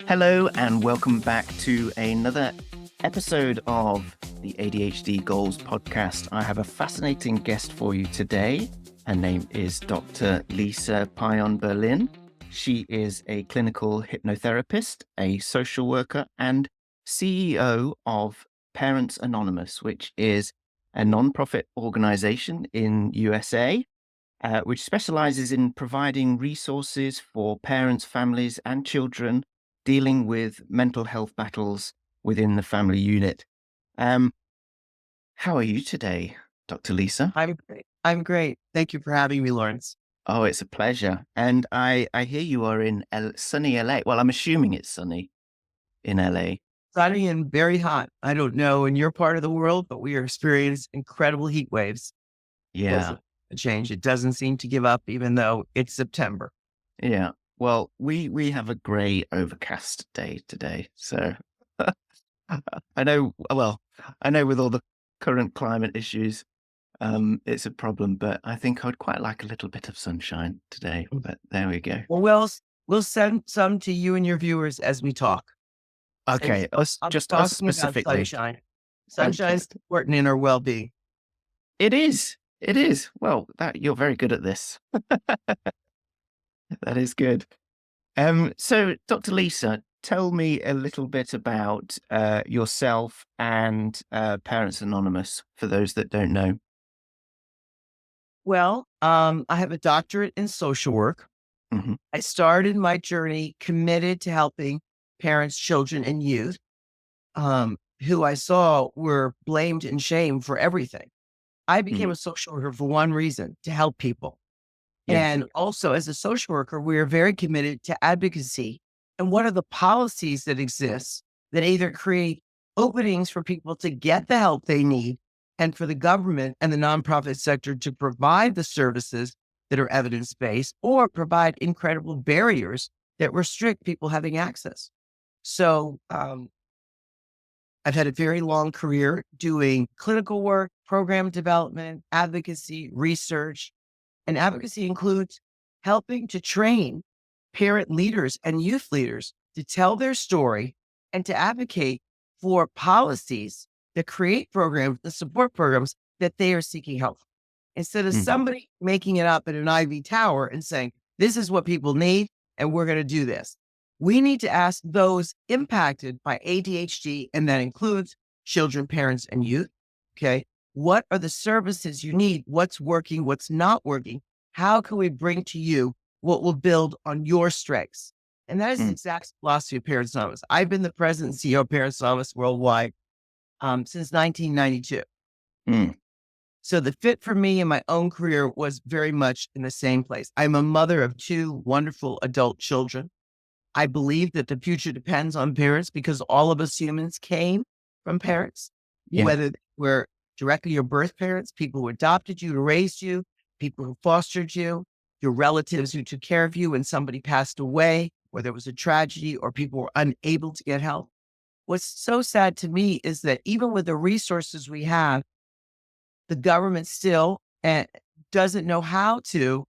Hello and welcome back to another episode of the ADHD Goals podcast. I have a fascinating guest for you today. Her name is Dr. Lisa Pion Berlin. She is a clinical hypnotherapist, a social worker, and CEO of Parents Anonymous, which is a nonprofit organization in USA, which specializes in providing resources for parents, families, and children dealing with mental health battles within the family unit. How are you today, Dr. Lisa? I'm great. Thank you for having me, Laurence. Oh, it's a pleasure. And I hear you are in sunny LA. Well, I'm assuming it's sunny in LA. Sunny and very hot. I don't know in your part of the world, but we are experiencing incredible heat waves. Yeah. A change. It doesn't seem to give up, even though it's September. Yeah. Well, we have a gray overcast day today. So I know with all the current climate issues, it's a problem, but I think I'd quite like a little bit of sunshine today, but there we go. Well, we'll send some to you and your viewers as we talk. Okay. Us specifically. Sunshine. Sunshine's important in our well-being. It is. Well, you're very good at this. That is good. So Dr. Lisa, tell me a little bit about yourself and Parents Anonymous for those that don't know. Well, I have a doctorate in social work. Mm-hmm. I started my journey committed to helping parents, children, and youth who I saw were blamed and shamed for everything. I became a social worker for one reason, to help people. Yes. And also as a social worker, we are very committed to advocacy. And what are the policies that exist that either create openings for people to get the help they need and for the government and the nonprofit sector to provide the services that are evidence-based or provide incredible barriers that restrict people having access. So I've had a very long career doing clinical work, program development, advocacy, research. And advocacy includes helping to train parent leaders and youth leaders to tell their story and to advocate for policies that create programs, the support programs that they are seeking help for. Instead of somebody making it up in an ivory tower and saying, this is what people need, and we're going to do this. We need to ask those impacted by ADHD, and that includes children, parents, and youth. Okay. What are the services you need? What's working? What's not working? How can we bring to you what will build on your strengths? And that is the exact philosophy of Parents Anonymous. I've been the president and CEO of Parents Anonymous worldwide since 1992. So the fit for me in my own career was very much in the same place. I'm a mother of two wonderful adult children. I believe that the future depends on parents because all of us humans came from parents, whether we're directly your birth parents, people who adopted you, who raised you, people who fostered you, your relatives who took care of you when somebody passed away, or there was a tragedy, or people were unable to get help. What's so sad to me is that even with the resources we have, the government still doesn't know how to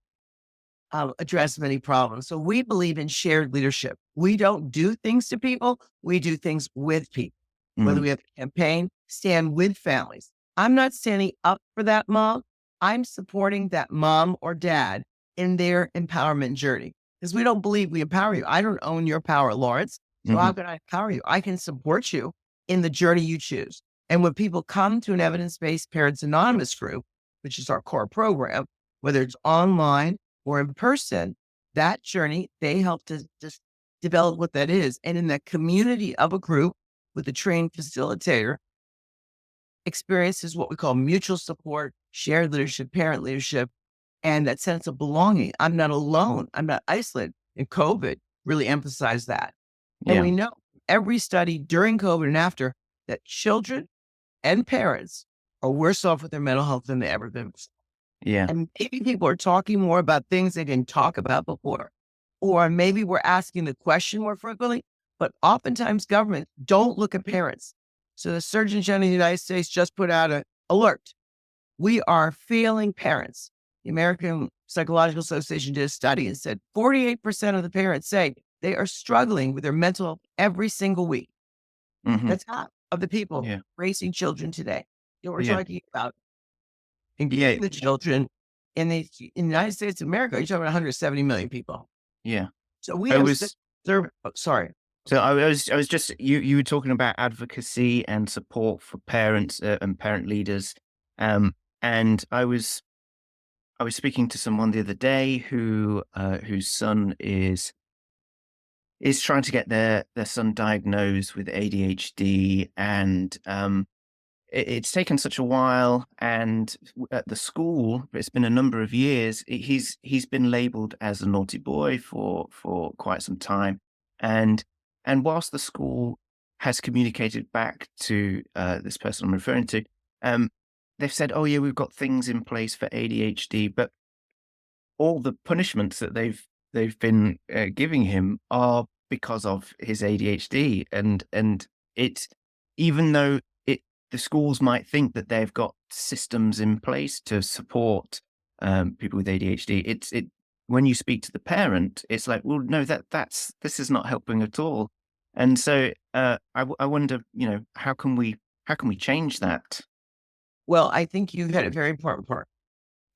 address many problems. So we believe in shared leadership. We don't do things to people. We do things with people. Whether we have a campaign, stand with families. I'm not standing up for that mom. I'm supporting that mom or dad in their empowerment journey because we don't believe we empower you. I don't own your power, Laurence. So how can I empower you? I can support you in the journey you choose. And when people come to an evidence-based Parents Anonymous group, which is our core program, whether it's online or in person, that journey, they help to just develop what that is. And in that community of a group with a trained facilitator, experiences what we call mutual support, shared leadership, parent leadership, and that sense of belonging. I'm not alone. I'm not isolated. And COVID really emphasized that. And we know every study during COVID and after that children and parents are worse off with their mental health than they ever been before. Yeah. And maybe people are talking more about things they didn't talk about before. Or maybe we're asking the question more frequently, but oftentimes governments don't look at parents. So the Surgeon General of the United States just put out alert. We are failing parents. The American Psychological Association did a study and said 48% of the parents say they are struggling with their mental health every single week. Hmm. That's half of the people Yeah. raising children today. We're Yeah. talking about Yeah. including the children in the United States of America. You're talking about 170 million people. Yeah. So we I have was sorry. so I was just you were talking about advocacy and support for parents and parent leaders, and I was speaking to someone the other day whose son is trying to get their son diagnosed with ADHD, and it's taken such a while. And at the school, it's been a number of years. He's been labelled as a naughty boy for quite some time, and whilst the school has communicated back to this person I'm referring to, um, they've said, "Oh yeah, we've got things in place for ADHD," but all the punishments that they've been giving him are because of his ADHD, and it's even though the schools might think that they've got systems in place to support people with ADHD, it when you speak to the parent, it's like, well, no, this is not helping at all, and so I wonder, how can we change that? Well, I think you had a very important part.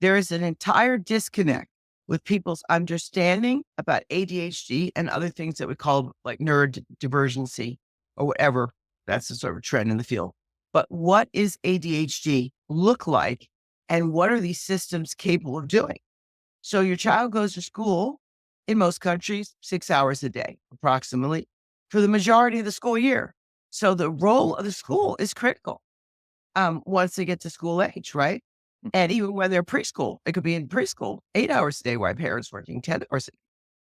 There is an entire disconnect with people's understanding about ADHD and other things that we call like neurodivergency or whatever. That's the sort of trend in the field. But what is ADHD look like? And what are these systems capable of doing? So your child goes to school in most countries, 6 hours a day, approximately, for the majority of the school year. So the role of the school is critical once they get to school age, right? And even when they're preschool, it could be in preschool, 8 hours a day while parents working 10 hours a day.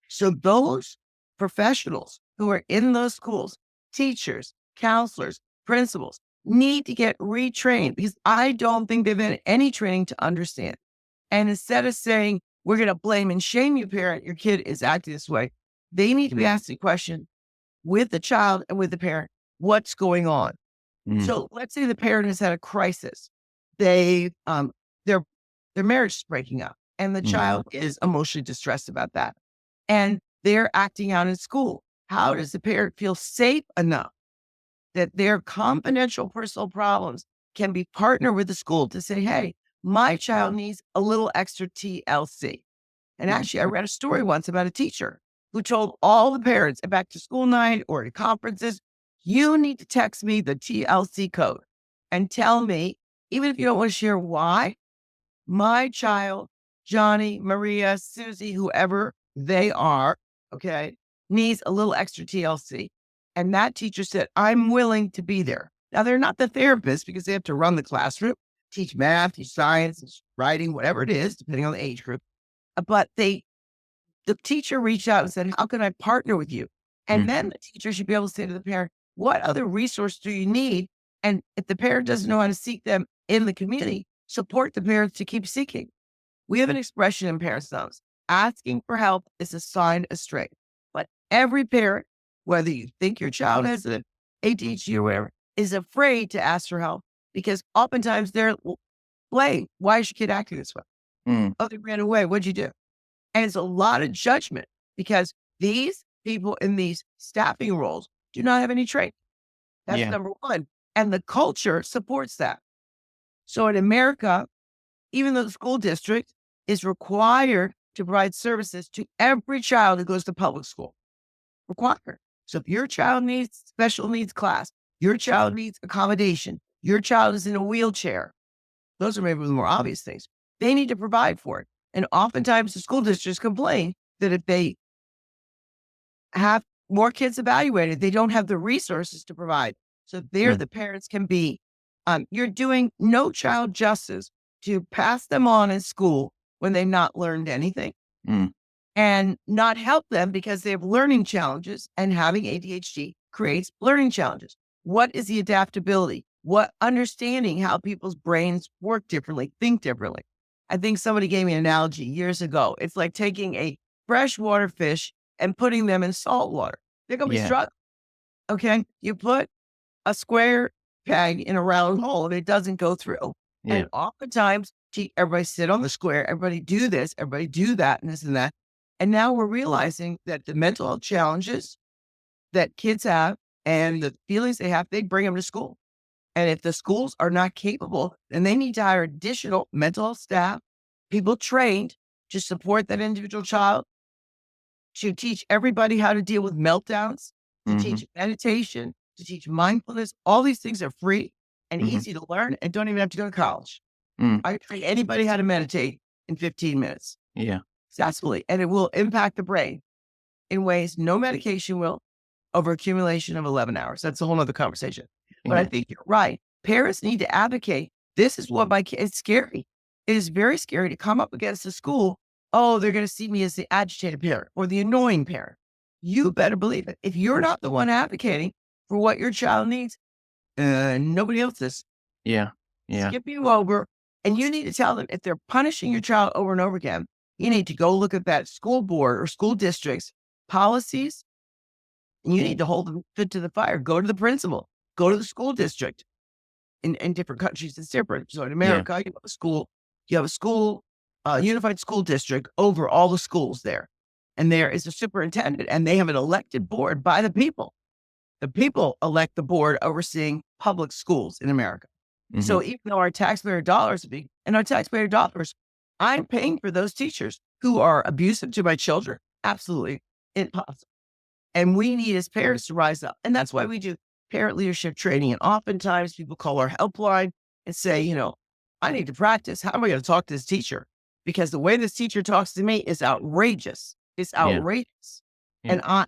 So those professionals who are in those schools, teachers, counselors, principals, need to get retrained because I don't think they've had any training to understand. And instead of saying, we're going to blame and shame you, parent, your kid is acting this way, they need to be asking questions with the child and with the parent, what's going on? Mm, So let's say the parent has had a crisis. They their their marriage is breaking up and the mm, child is emotionally distressed about that. And they're acting out in school. How does the parent feel safe enough that their confidential personal problems can be partnered with the school to say, hey, my child needs a little extra TLC. And actually, I read a story once about a teacher who told all the parents at back to school night or at conferences, you need to text me the TLC code and tell me, even if you don't want to share why, my child, Johnny, Maria, Susie, whoever they are, okay, needs a little extra TLC. And that teacher said, I'm willing to be there. Now, they're not the therapist because they have to run the classroom, teach math, teach science, writing, whatever it is, depending on the age group. But the teacher reached out and said, how can I partner with you? And mm, then the teacher should be able to say to the parent, what other resource do you need? And if the parent doesn't know how to seek them in the community, support the parents to keep seeking. We have an expression in parent zones. Asking for help is a sign of strength. But every parent, whether you think your child has an ADHD or whatever, is afraid to ask for help because oftentimes they're blamed. Why is your kid acting this way? mm. Oh, they ran away. What'd you do? And it's a lot of judgment because these people in these staffing roles do not have any training. That's Yeah. number one. And the culture supports that. So in America, even though the school district is required to provide services to every child who goes to public school, required. So if your child needs special needs class, your child needs accommodation, your child is in a wheelchair, those are maybe the more obvious things. They need to provide for it. And oftentimes the school districts complain that if they have more kids evaluated, they don't have the resources to provide. So there Mm, the parents can be, you're doing no child justice to pass them on in school when they've not learned anything mm. and not help them because they have learning challenges and having ADHD creates learning challenges. What is the adaptability? What understanding how people's brains work differently, think differently. I think somebody gave me an analogy years ago. It's like taking a freshwater fish and putting them in salt water. They're going to be Yeah. struggling. Okay. You put a square peg in a round hole and it doesn't go through. Yeah. And oftentimes, everybody sit on the square, everybody do this, everybody do that, and this and that. And now we're realizing that the mental health challenges that kids have and the feelings they have, they bring them to school. And if the schools are not capable, then they need to hire additional mental health staff, people trained to support that individual child, to teach everybody how to deal with meltdowns, to Hmm. teach meditation, to teach mindfulness. All these things are free and Hmm. easy to learn and don't even have to go to college. Mm. I train anybody how to meditate in 15 minutes Yeah. successfully, and it will impact the brain in ways no medication will over accumulation of 11 hours. That's a whole nother conversation. But I Yeah. think you're right. Parents need to advocate. This is what my kid, it's scary. It is very scary to come up against a school. Oh, they're going to see me as the agitated parent or the annoying parent. You better believe it. If you're not the one advocating for what your child needs, nobody else is. Yeah. Yeah. Skip you over. And you need to tell them if they're punishing your child over and over again, you need to go look at that school board or school district's policies. And you need to hold them fit to the fire. Go to the principal, go to the school district. In different countries, it's different. So in Yeah. America, you have a school, unified school district over all the schools there. And there is a superintendent, and they have an elected board by the people. The people elect the board overseeing public schools in America. Hmm. So even though our taxpayer dollars are big, and our taxpayer dollars, I'm paying for those teachers who are abusive to my children. Absolutely impossible. And we need as parents to rise up. And that's why we do parent leadership training. And oftentimes people call our helpline and say, I need to practice. How am I going to talk to this teacher? Because the way this teacher talks to me is outrageous. It's Yeah. outrageous. Yeah.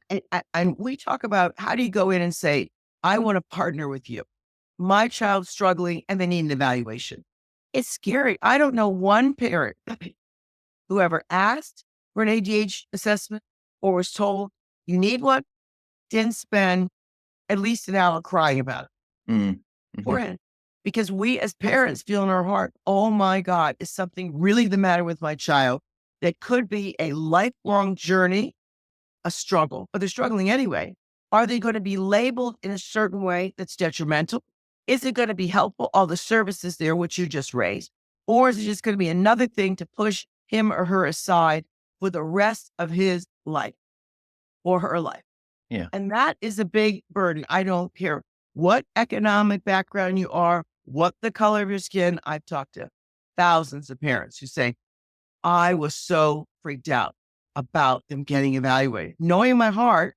And we talk about how do you go in and say, I want to partner with you. My child's struggling and they need an evaluation. It's scary. I don't know one parent who ever asked for an ADHD assessment or was told you need one, didn't spend at least an hour crying about it. Mm. Hmm. Beforehand. Because we as parents feel in our heart, oh my God, is something really the matter with my child that could be a lifelong journey, a struggle, but they're struggling anyway. Are they going to be labeled in a certain way that's detrimental? Is it going to be helpful? All the services there, which you just raised, or is it just going to be another thing to push him or her aside for the rest of his life or her life? Yeah. And that is a big burden. I don't care what economic background you are, what the color of your skin. I've talked to thousands of parents who say, I was so freaked out about them getting evaluated. Knowing in my heart,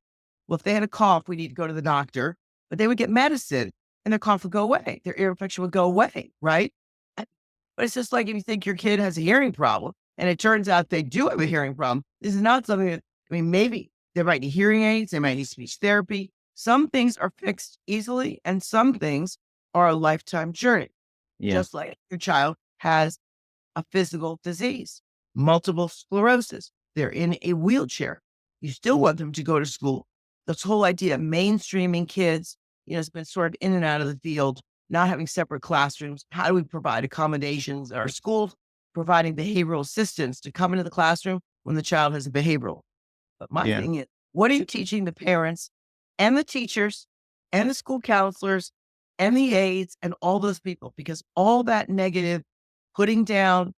well, if they had a cough, we need to go to the doctor, but they would get medicine and their cough would go away. Their ear infection would go away, right? But it's just like if you think your kid has a hearing problem and it turns out they do have a hearing problem, this is not something that, maybe they might need hearing aids, they might need speech therapy. Some things are fixed easily and some things are a lifetime journey. Yeah. Just like your child has a physical disease, multiple sclerosis. They're in a wheelchair. You still want them to go to school. This whole idea of mainstreaming kids, has been sort of in and out of the field, not having separate classrooms. How do we provide accommodations? Are schools providing behavioral assistance to come into the classroom when the child has a behavioral? But my Yeah. thing is, what are you teaching the parents and the teachers and the school counselors and the aides and all those people? Because all that negative putting down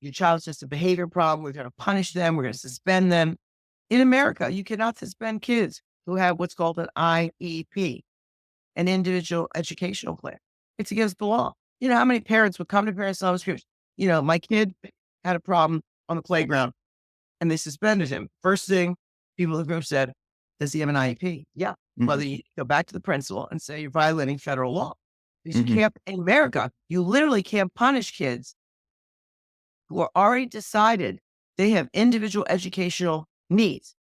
your child's just a behavior problem. We're going to punish them. We're going to suspend them. In America, you cannot suspend kids who have what's called an IEP, an individual educational plan. It's against the law. You know how many parents would come to parents' office here? My kid had a problem on the playground and they suspended him. First thing people in the group said, does he have an IEP? Yeah. Well, Hmm. then you go back to the principal and say you're violating federal law. Because you Hmm. can't, in America, you literally can't punish kids who are already decided they have individual educational needs,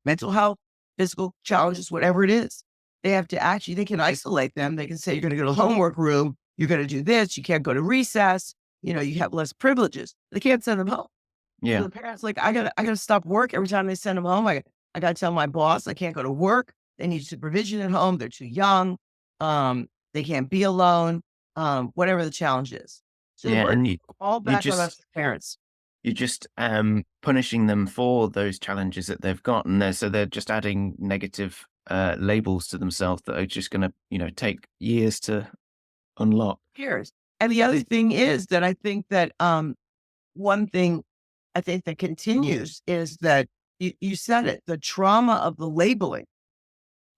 mental health, physical challenges, whatever it is. They can isolate them. They can say, you're going to go to the homework room. You're going to do this. You can't go to recess. You have less privileges. They can't send them home. So Yeah. the parents like, I gotta stop work every time they send them home. I gotta tell my boss I can't go to work. They need supervision at home. They're too young. They can't be alone. Whatever the challenge is. So the Yeah. burden And you, all you back on us just, as parents. you're just punishing them for those challenges that they've got, and so they're just adding negative labels to themselves that are just going to take years to unlock. Peers. And the other thing is that I think that one thing I think that continues is that you said it, the trauma of the labeling.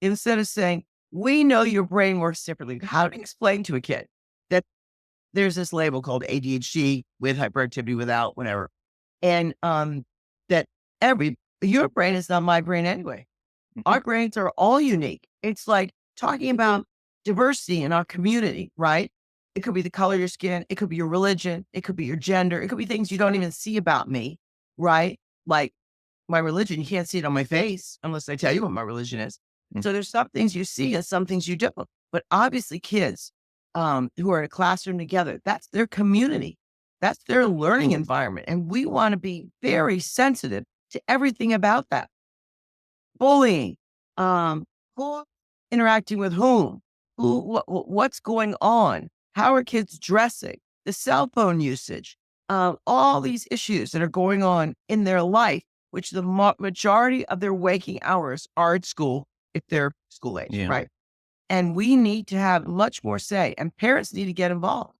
Instead of saying, we know your brain works differently. How to explain to a kid that there's this label called ADHD with hyperactivity, without, whatever. And that your brain is not my brain anyway. Our brains are all unique. It's like talking about diversity in our community, right? It could be the color of your skin. It could be your religion. It could be your gender. It could be things you don't even see about me, right? Like my religion, you can't see it on my face unless I tell you what my religion is. Mm. So there's some things you see and some things you don't. But obviously kids who are in a classroom together, that's their community. That's their learning environment. And we want to be very sensitive to everything about that. Bullying, who interacting with whom, what's going on, how are kids dressing, the cell phone usage, all these issues that are going on in their life, which the majority of their waking hours are at school, if they're school age, Yeah. right? And we need to have much more say, and parents need to get involved.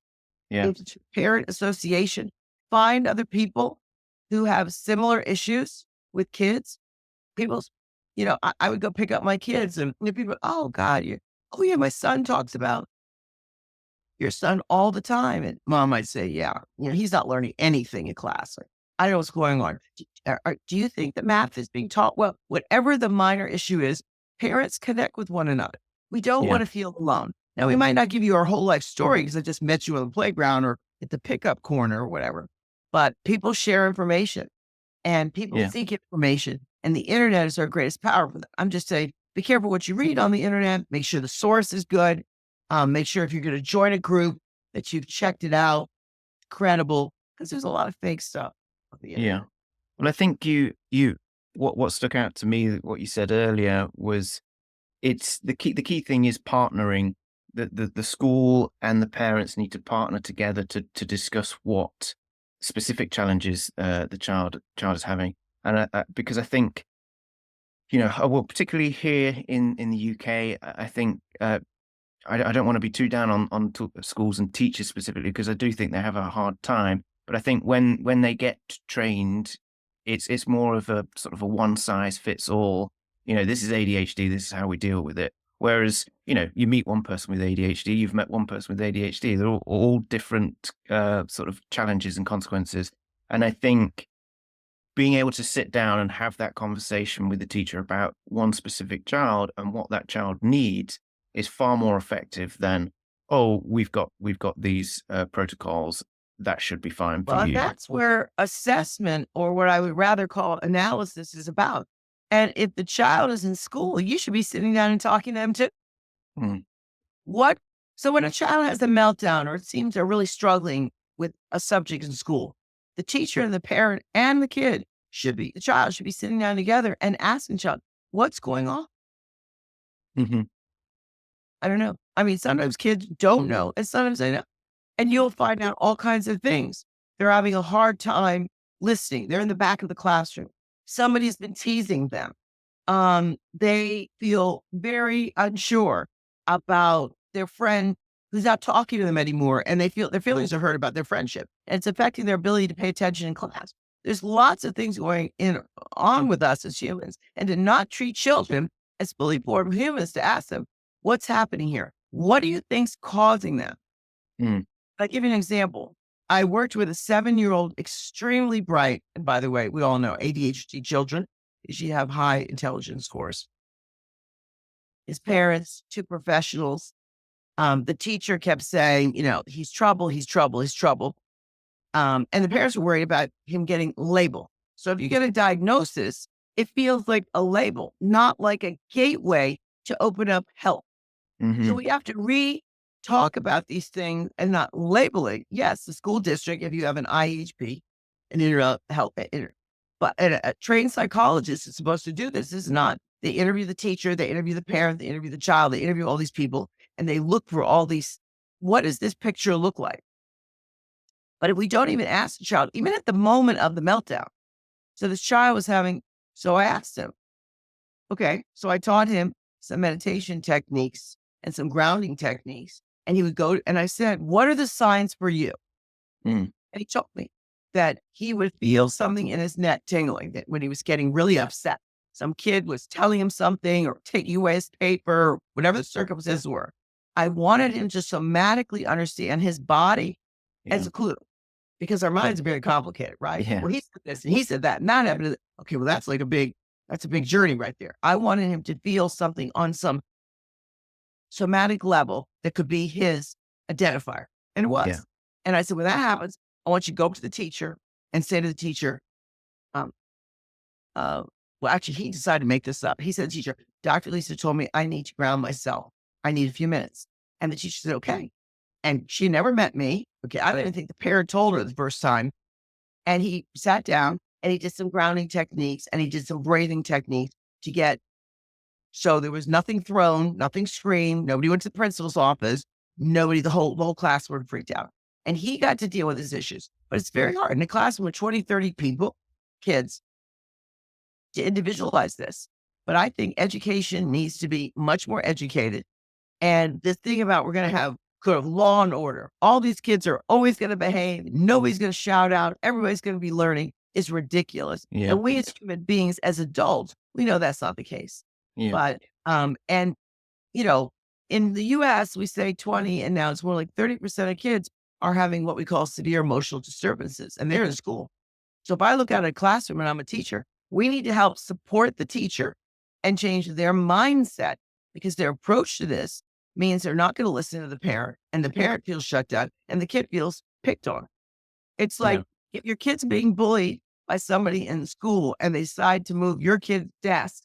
Yeah. It's a parent association. Find other people who have similar issues with kids. People's, I would go pick up my kids, and people, oh God, oh yeah, my son talks about your son all the time. And mom might say, yeah, he's not learning anything in class. Or, I don't know what's going on. Do you think that math is being taught? Well, whatever the minor issue is, parents connect with one another. We don't Yeah. want to feel alone. Now, we might not give you our whole life story because I just met you on the playground or at the pickup corner or whatever, but people share information and people Yeah. seek information, and the internet is our greatest power. I'm just saying, be careful what you read on the internet. Make sure the source is good. Make sure if you're going to join a group that you've checked it out, credible, because there's a lot of fake stuff on the internet. Yeah. Well, I think what stuck out to me, what you said earlier, was it's the key thing is partnering. The school and the parents need to partner together to discuss what specific challenges the child is having. And because I think, well, particularly here in the UK, I think I don't want to be too down on schools and teachers specifically, because I do think they have a hard time. But I think when they get trained, it's more of a sort of a one size fits all. This is ADHD. This is how we deal with it. Whereas, you meet one person with ADHD, you've met one person with ADHD. They're all different sort of challenges and consequences. And I think being able to sit down and have that conversation with the teacher about one specific child and what that child needs is far more effective than, oh, we've got these protocols that should be fine for Well, you. that's where assessment, or what I would rather call analysis, is about. And if the child is in school, you should be sitting down and talking to them too. Mm. So when a child has a meltdown, or it seems they're really struggling with a subject in school, the teacher and the parent and the child should be sitting down together and asking the child, what's going on? Hmm. I don't know. I mean, sometimes kids don't know, and sometimes they know. And you'll find out all kinds of things. They're having a hard time listening. They're in the back of the classroom. Somebody's been teasing them. They feel very unsure about their friend who's not talking to them anymore, and they feel their feelings are hurt about their friendship, and it's affecting their ability to pay attention in class. There's lots of things going on with us as humans, and to not treat children as fully formed humans, to ask them, what's happening here? What do you think's causing that? Mm. I'll give you an example. I worked with a 7-year-old, extremely bright, and by the way, we all know ADHD children usually have high intelligence scores. His parents, two professionals. The teacher kept saying, he's trouble, he's trouble, he's trouble. And the parents were worried about him getting labeled. So if you get a diagnosis, it feels like a label, not like a gateway to open up help. Hmm. So we have to talk about these things and not label it. Yes, the school district, if you have an IHP, an but a trained psychologist is supposed to do this. This is not. They interview the teacher, they interview the parent, they interview the child, they interview all these people, and they look for all these, what does this picture look like? But if we don't even ask the child, even at the moment of the meltdown, so this child was so I asked him, okay, so I taught him some meditation techniques and some grounding techniques. And he would go, and I said, what are the signs for you? Mm. And he told me that he would feel something in his neck tingling, that when he was getting really upset, some kid was telling him something or taking away his paper, or whatever the circumstances were. I wanted him to somatically understand his body as Yeah. a clue, because our minds are very complicated, right? Yeah. Well, he said this and he said that, and that happened. Okay, well, that's a big journey right there. I wanted him to feel something on some somatic level that could be his identifier. And it Yeah. was. And I said, when that happens, I want you to go up to the teacher and say to the teacher, um, well, actually, he decided to make this up. He said, to the teacher, Dr. Lisa told me I need to ground myself. I need a few minutes. And the teacher said, okay. And she never met me. Okay. I didn't think the parent told her the first time. And he sat down and he did some grounding techniques and he did some breathing techniques to get, so there was nothing thrown, nothing screamed. Nobody went to the principal's office. Nobody, the whole class were freaked out. And he got to deal with his issues. But it's very hard in a classroom with 20, 30 people, kids, to individualize this. But I think education needs to be much more educated. And this thing about we're going to have sort of law and order, all these kids are always going to behave, nobody's going to shout out, everybody's going to be learning, is ridiculous. Yeah. And we as human beings, as adults, we know that's not the case. Yeah. But, and, you know, in the US, we say 20, and now it's more like 30% of kids are having what we call severe emotional disturbances, and they're in school. So if I look at a classroom and I'm a teacher, we need to help support the teacher and change their mindset, because their approach to this means they're not going to listen to the parent, and the parent feels shut down and the kid feels picked on. It's like if your kid's being bullied by somebody in school and they decide to move your kid's desk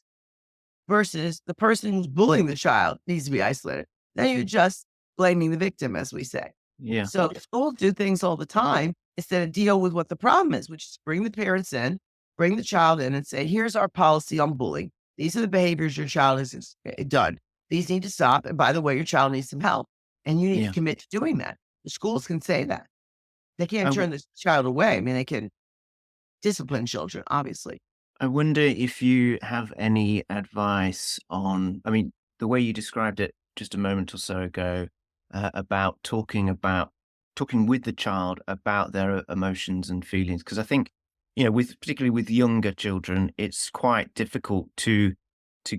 versus the person who's bullying the child needs to be isolated, then you're just blaming the victim, as we say. Yeah. So schools do things all the time instead of deal with what the problem is, which is bring the parents in, bring the child in and say, here's our policy on bullying. These are the behaviors your child has done. These need to stop. And by the way, your child needs some help. And you need to commit to doing that. The schools can say that. They can't turn the child away. I mean, they can discipline children, obviously. I wonder if you have any advice on, I mean, the way you described it just a moment or so ago, about talking with the child about their emotions and feelings. Because I think, particularly with younger children, it's quite difficult to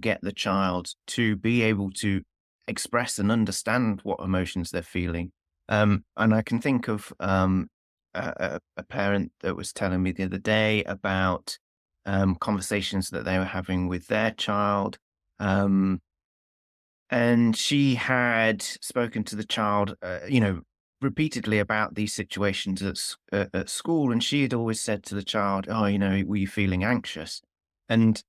get the child to be able to express and understand what emotions they're feeling. And I can think of a parent that was telling me the other day about conversations that they were having with their child. And she had spoken to the child, repeatedly about these situations at school. And she had always said to the child, oh, were you feeling anxious? And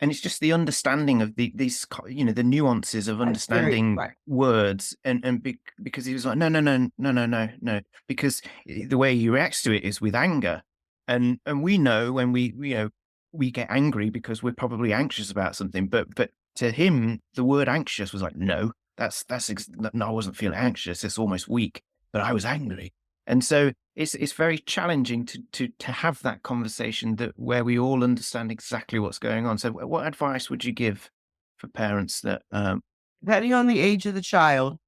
it's just the understanding of these, the nuances of understanding words. Because he was like, no, because the way he reacts to it is with anger. And we know when we get angry because we're probably anxious about something, but to him, the word anxious was like, no, no, I wasn't feeling anxious. It's almost weak, but I was angry. And so it's very challenging to have that conversation where we all understand exactly what's going on. So what advice would you give for parents that, depending on the age of the child,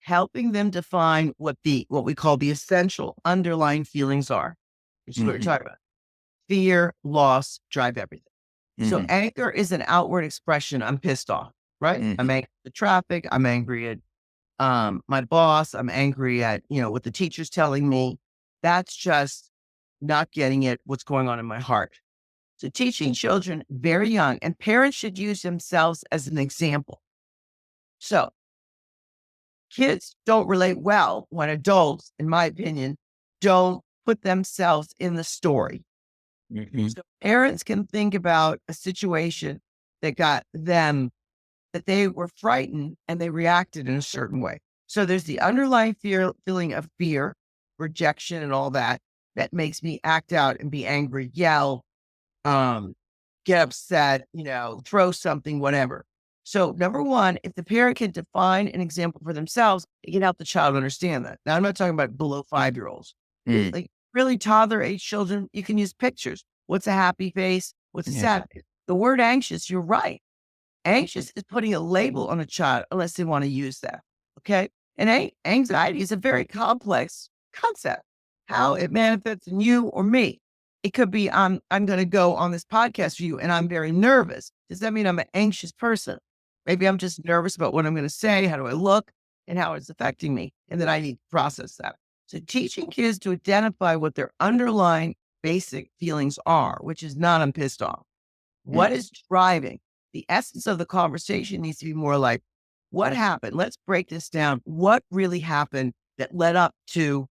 helping them define what we call the essential underlying feelings are, which is what we're talking about. Fear, loss, drive everything. So anger is an outward expression. I'm pissed off, right? I'm angry at the traffic. I'm angry at my boss. I'm angry at, what the teacher's telling me. That's just not getting it, what's going on in my heart. So teaching children very young, and parents should use themselves as an example. So kids don't relate well when adults, in my opinion, don't put themselves in the story. So parents can think about a situation that got them, that they were frightened and they reacted in a certain way. So there's the underlying feeling of fear, rejection, and all that makes me act out and be angry, yell, get upset, throw something, whatever. So number one, if the parent can define an example for themselves, it can help the child understand that. Now, I'm not talking about below 5-year-olds. Like really toddler age children, you can use pictures. What's a happy face? What's a sad face? The word anxious, you're right. Anxious is putting a label on a child unless they want to use that. Okay. And anxiety is a very complex concept, how it manifests in you or me. It could be, I'm going to go on this podcast for you and I'm very nervous. Does that mean I'm an anxious person? Maybe I'm just nervous about what I'm going to say. How do I look and how it's affecting me? And then I need to process that. So teaching kids to identify what their underlying basic feelings are, which is not I'm pissed off. What is driving? The essence of the conversation needs to be more like, what happened? Let's break this down. What really happened that led up to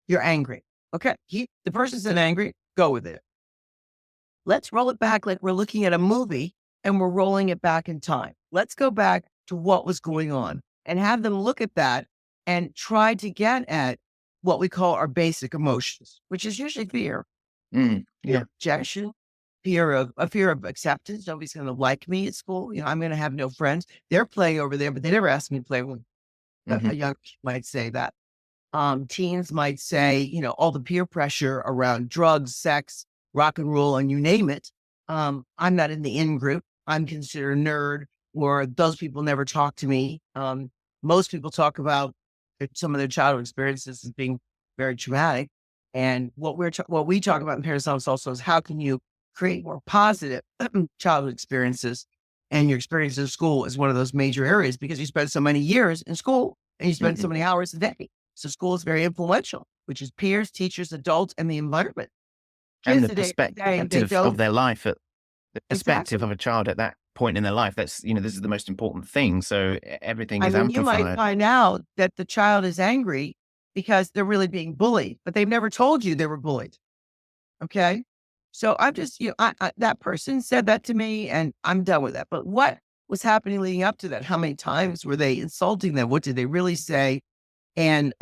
you're angry? Okay. The person said angry, go with it. Let's roll it back like we're looking at a movie and we're rolling it back in time. Let's go back to what was going on and have them look at that and try to get at what we call our basic emotions, which is usually fear, rejection, a fear of acceptance. Nobody's going to like me at school. I'm going to have no friends. They're playing over there, but they never asked me to play with them. A young kid might say that. Teens might say, all the peer pressure around drugs, sex, rock and roll, and you name it. I'm not in the in group. I'm considered a nerd, or those people never talk to me. Most people talk about some of their childhood experiences as being very traumatic. And what we talk about in Parental also is how can you create more positive childhood experiences, and your experience in school is one of those major areas because you spend so many years in school and you spend so many hours a day. So school is very influential, which is peers, teachers, adults, and the environment. And the perspective of their life, the perspective of a child at that point in their life. That's, this is the most important thing. So everything is amplified. You might find out that the child is angry because they're really being bullied, but they've never told you they were bullied. Okay. So I'm just, that person said that to me and I'm done with that. But what was happening leading up to that? How many times were they insulting them? What did they really say? And,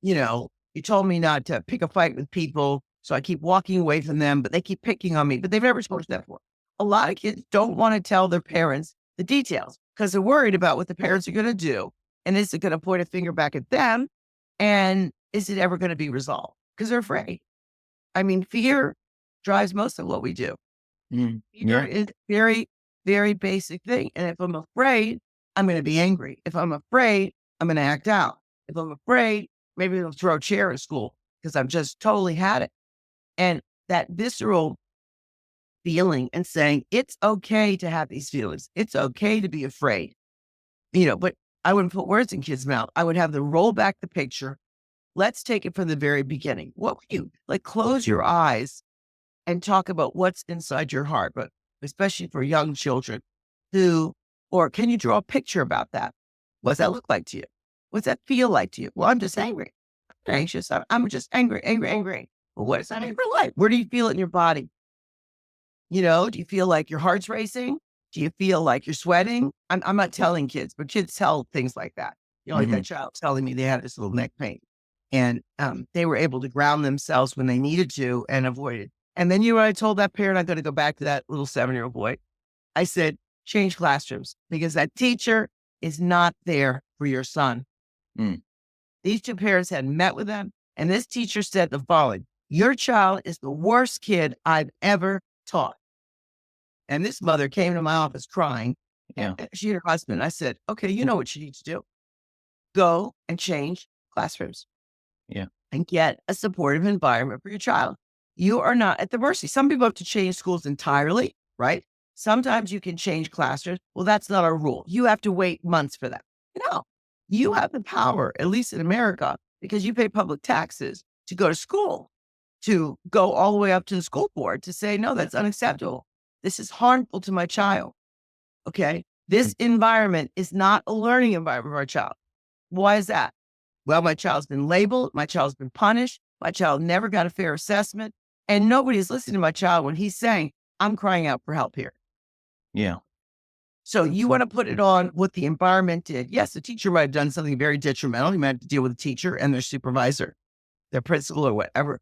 you told me not to pick a fight with people. So I keep walking away from them, but they keep picking on me, but they've never told us that before. A lot of kids don't want to tell their parents the details because they're worried about what the parents are going to do. And is it going to point a finger back at them? And is it ever going to be resolved? Because they're afraid. I mean, fear drives most of what we do. Fear is very, very basic thing. And if I'm afraid, I'm going to be angry. If I'm afraid, I'm going to act out. If I'm afraid, maybe they'll throw a chair in school because I've just totally had it. And that visceral feeling and saying, it's okay to have these feelings. It's okay to be afraid, but I wouldn't put words in kids' mouth. I would have them roll back the picture. Let's take it from the very beginning. What would you close your eyes and talk about what's inside your heart, but especially for young children or can you draw a picture about that? What does that look like to you? What's that feel like to you? Well, I'm just angry. I'm anxious. I'm just angry. Well, what is that anger like? Where do you feel it in your body? Do you feel like your heart's racing? Do you feel like you're sweating? I'm not telling kids, but kids tell things like that. Like that child telling me they had this little neck pain and they were able to ground themselves when they needed to and avoid it. And then I told that parent, I'm going to go back to that little 7-year-old boy. I said, change classrooms because that teacher is not there for your son. These two parents had met with them and this teacher said the following: your child is the worst kid I've ever taught. And this mother came to my office crying. She and her husband. I said, okay, you know what you need to do. Go and change classrooms. And get a supportive environment for your child. You are not at the mercy. Some people have to change schools entirely, right? Sometimes you can change classrooms. Well, that's not our rule. You have to wait months for that. No, you have the power, at least in America, because you pay public taxes to go to school, to go all the way up to the school board to say, no, that's unacceptable. This is harmful to my child. Okay. This environment is not a learning environment for our child. Why is that? Well, my child's been labeled. My child's been punished. My child never got a fair assessment. And nobody's listening to my child when he's saying, I'm crying out for help here. So you want to put it on what the environment did. Yes, the teacher might have done something very detrimental. You might have to deal with the teacher and their supervisor, their principal or whatever.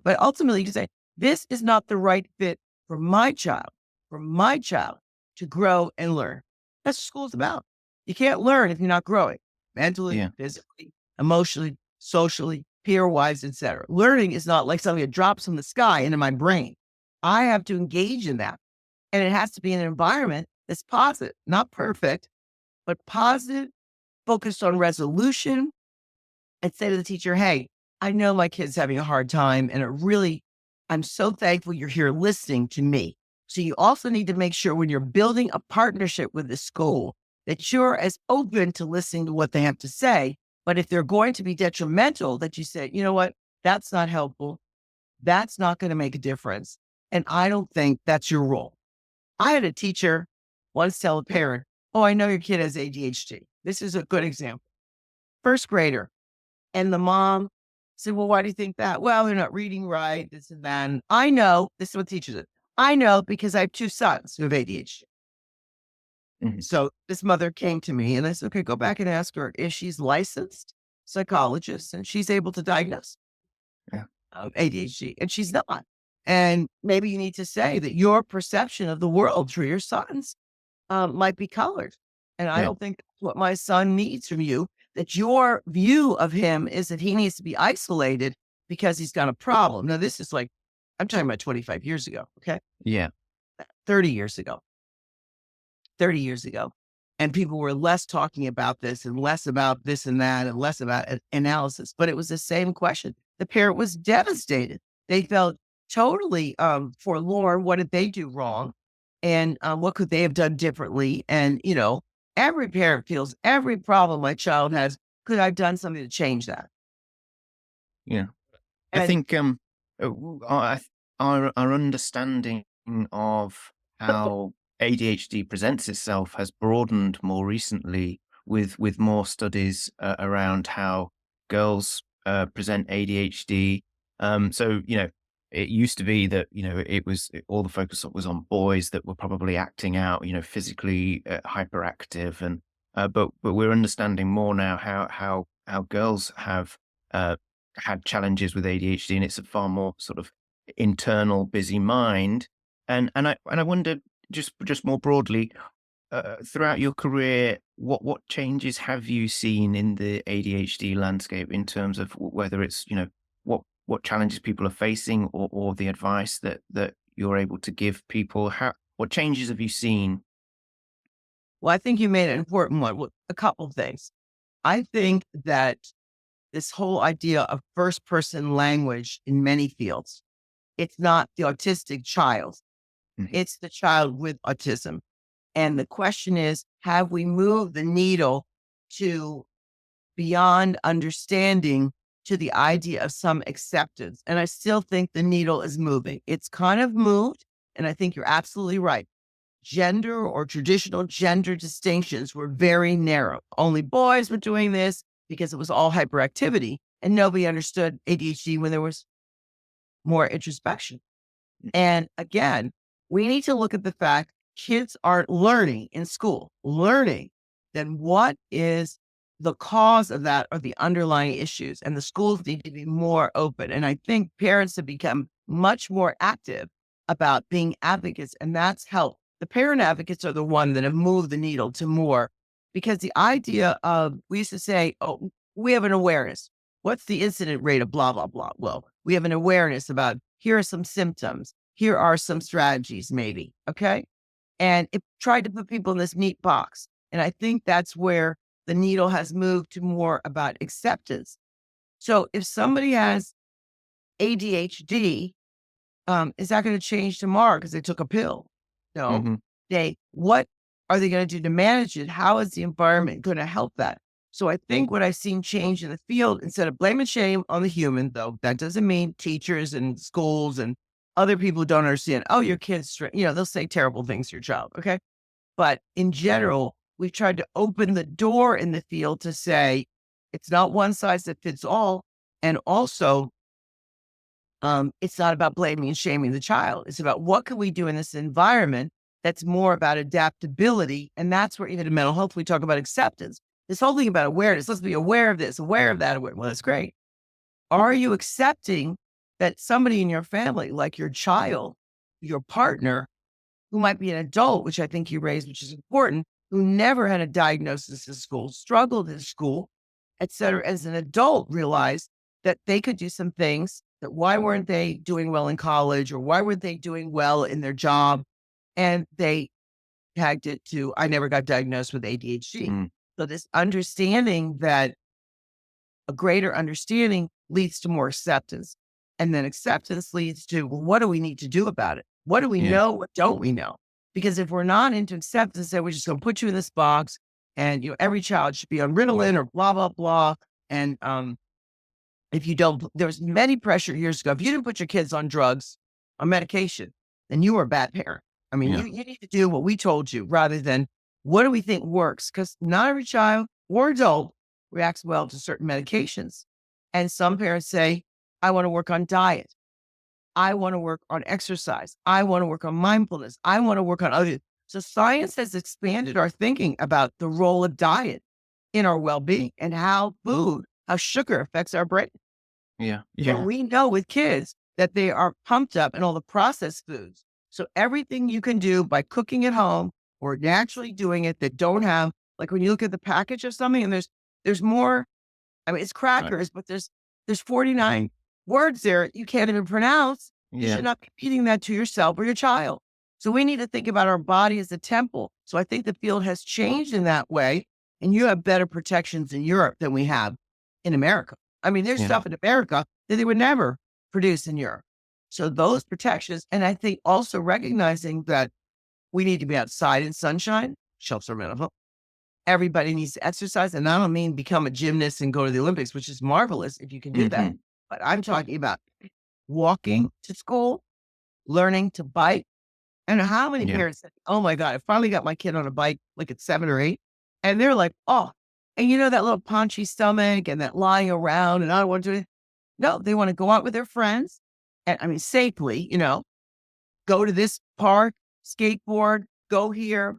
But ultimately you can say, this is not the right fit for my child to grow and learn. That's what school's about. You can't learn if you're not growing mentally, physically, emotionally, socially, peer-wise, etc. Learning is not like something that drops from the sky into my brain. I have to engage in that. And it has to be in an environment that's positive, not perfect, but positive, focused on resolution, and say to the teacher, hey, I know my kid's having a hard time and I'm so thankful you're here listening to me. So you also need to make sure when you're building a partnership with the school that you're as open to listening to what they have to say. But if they're going to be detrimental, that you say, you know what, that's not helpful. That's not going to make a difference. And I don't think that's your role. I had a teacher once tell a parent, oh, I know your kid has ADHD. This is a good example. First grader. And the mom said, well, why do you think that? Well, they're not reading right, this and that. And I know, this is what teachers do. I know because I have two sons who have ADHD. Mhm. So this mother came to me and I said, okay, go back and ask her if she's licensed psychologist and she's able to diagnose Yeah. ADHD. And she's not. And maybe you need to say that your perception of the world through your sons might be colored. And I Yeah. don't think that's what my son needs from you, that your view of him is that he needs to be isolated because he's got a problem. Now, this is like, I'm talking about 25 years ago, okay? Yeah. 30 years ago. 30 years ago. And people were less talking about this and less about this and that and less about analysis. But it was the same question. The parent was devastated. They felt totally forlorn. What did they do wrong? And what could they have done differently? And, every parent feels every problem my child has. Could I have done something to change that? Yeah. I And think our understanding of how ADHD presents itself has broadened more recently with more studies around how girls present ADHD. So it used to be that all the focus was on boys that were probably acting out, physically hyperactive, and but we're understanding more now how girls have. Had challenges with ADHD, and it's a far more sort of internal, busy mind. And I wonder, just more broadly, throughout your career, what changes have you seen in the ADHD landscape in terms of whether it's what challenges people are facing, or the advice that you're able to give people? What changes have you seen? well, I think you made an important one. Well, a couple of things. I think that this whole idea of first person language in many fields, it's not the autistic child, Mhm. it's the child with autism. And the question is, have we moved the needle to beyond understanding to the idea of some acceptance? And I still think the needle is moving. It's kind of moved. And I think you're absolutely right. Gender or traditional gender distinctions were very narrow. Only boys were doing this because it was all hyperactivity. And nobody understood ADHD when there was more introspection. And again, we need to look at the fact kids aren't learning in school, learning. Then what is the cause of that or the underlying issues? And the schools need to be more open. And I think parents have become much more active about being advocates, and that's helped. The parent advocates are the one that have moved the needle to more, because the idea of, we used to say, oh, we have an awareness. What's the incident rate of blah, blah, blah? Well, we have an awareness about, here are some symptoms. Here are some strategies, maybe. Okay. And it tried to put people in this neat box. And I think that's where the needle has moved to more about acceptance. So if somebody has ADHD, is that going to change tomorrow because they took a pill? No. Mhm. What are they going to do to manage it? How is the environment going to help that? So I think what I've seen change in the field, instead of blame and shame on the human, though, that doesn't mean teachers and schools and other people who don't understand, oh, your kid's, they'll say terrible things to your child. Okay. But in general, we've tried to open the door in the field to say it's not one size that fits all. And also, it's not about blaming and shaming the child. It's about what can we do in this environment that's more about adaptability. And that's where even in mental health, we talk about acceptance. This whole thing about awareness, let's be aware of this, aware of that. Well, that's great. Are you accepting that somebody in your family, like your child, your partner, who might be an adult, which I think you raised, which is important, who never had a diagnosis in school, struggled in school, et cetera, as an adult, realized that they could do some things, that why weren't they doing well in college, or why weren't they doing well in their job? And they tagged it to, I never got diagnosed with ADHD. Mm. So this understanding that A greater understanding leads to more acceptance. And then acceptance leads to, well, what do we need to do about it? What do we Yeah. know? What don't we know? Because if we're not into acceptance, then we're just going to put you in this box and, every child should be on Ritalin or blah, blah, blah. And if you don't, there was many pressure years ago. If you didn't put your kids on drugs, on medication, then you were a bad parent. I mean, Yeah. you need to do what we told you rather than what do we think works? Because not every child or adult reacts well to certain medications. And some parents say, I want to work on diet. I want to work on exercise. I want to work on mindfulness. I want to work on other. So science has expanded our thinking about the role of diet in our well-being and how sugar affects our brain. Yeah. But Yeah. we know with kids that they are pumped up in all the processed foods. So everything you can do by cooking at home or naturally doing it that don't have, like when you look at the package of something and there's more, I mean, it's Right. crackers, but there's 49 words there you can't even pronounce. You Yeah. should not be feeding that to yourself or your child. So we need to think about our body as a temple. So I think the field has changed in that way. And you have better protections in Europe than we have in America. I mean, there's Yeah. stuff in America that they would never produce in Europe. So those protections, and I think also recognizing that we need to be outside in sunshine, shelves are minimal. Everybody needs to exercise. And I don't mean become a gymnast and go to the Olympics, which is marvelous if you can do that. Mhm. But I'm talking about walking to school, learning to bike. And how many Yeah. parents said, oh my God, I finally got my kid on a bike, like at 7 or 8. And they're like, oh, and that little paunchy stomach and that lying around and I don't want to do it. No, they want to go out with their friends and I mean, safely, go to this park, skateboard, go here.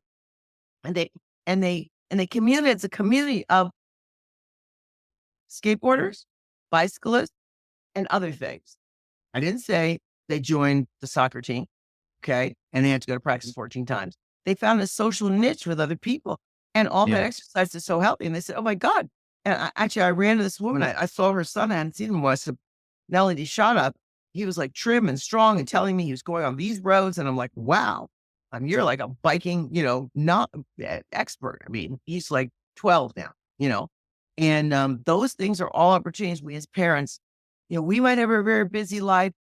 And they community, it's a community of skateboarders, bicyclists, and other things. I didn't say they joined the soccer team. Okay. And they had to go to practice 14 times. They found a social niche with other people and all that Yeah. exercise is so healthy. And they said, oh my God. And I ran to this woman. I saw her son. I hadn't seen him once. Not only did he shot up, he was like trim and strong and telling me he was going on these roads. And I'm like, wow, you're like a biking, not expert. I mean, he's like 12 now, and those things are all opportunities we as parents, we might have a very busy life.